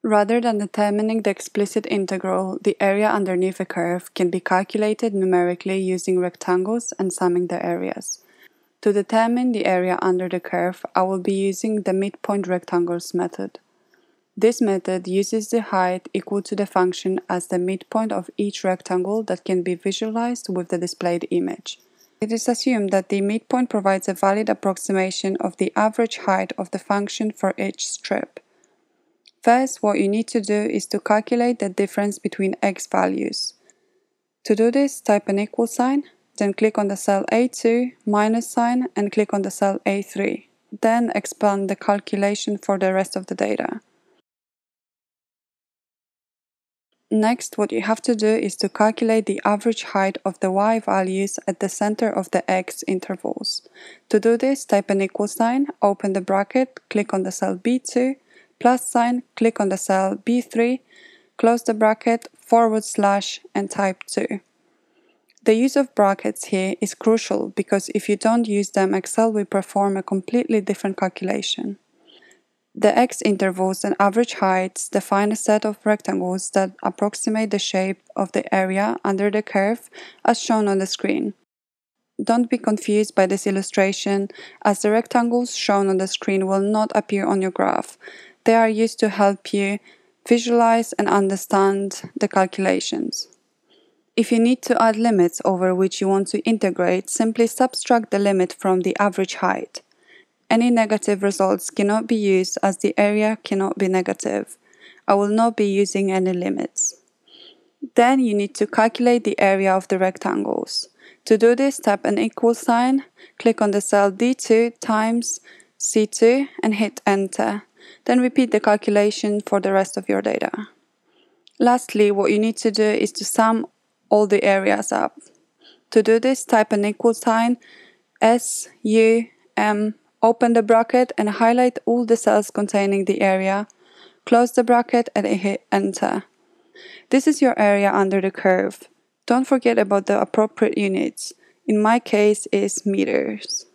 Rather than determining the explicit integral, the area underneath a curve can be calculated numerically using rectangles and summing the areas. To determine the area under the curve, I will be using the midpoint rectangles method. This method uses the height equal to the function as the midpoint of each rectangle that can be visualized with the displayed image. It is assumed that the midpoint provides a valid approximation of the average height of the function for each strip. First, what you need to do is to calculate the difference between x values. To do this, type an equal sign, then click on the cell A2, minus sign, and click on the cell A3. Then expand the calculation for the rest of the data. Next, what you have to do is to calculate the average height of the y values at the center of the x intervals. To do this, type an equal sign, open the bracket, click on the cell B2, plus sign, click on the cell B3, close the bracket, /, and type 2. The use of brackets here is crucial because if you don't use them, Excel will perform a completely different calculation. The x intervals and average heights define a set of rectangles that approximate the shape of the area under the curve as shown on the screen. Don't be confused by this illustration, as the rectangles shown on the screen will not appear on your graph. They are used to help you visualize and understand the calculations. If you need to add limits over which you want to integrate, simply subtract the limit from the average height. Any negative results cannot be used as the area cannot be negative. I will not be using any limits. Then you need to calculate the area of the rectangles. To do this, type an equal sign, click on the cell D2 times C2 and hit enter. Then repeat the calculation for the rest of your data. Lastly, what you need to do is to sum all the areas up. To do this, type an equal sign, SUM, open the bracket and highlight all the cells containing the area, close the bracket and hit enter. This is your area under the curve. Don't forget about the appropriate units. In my case is meters.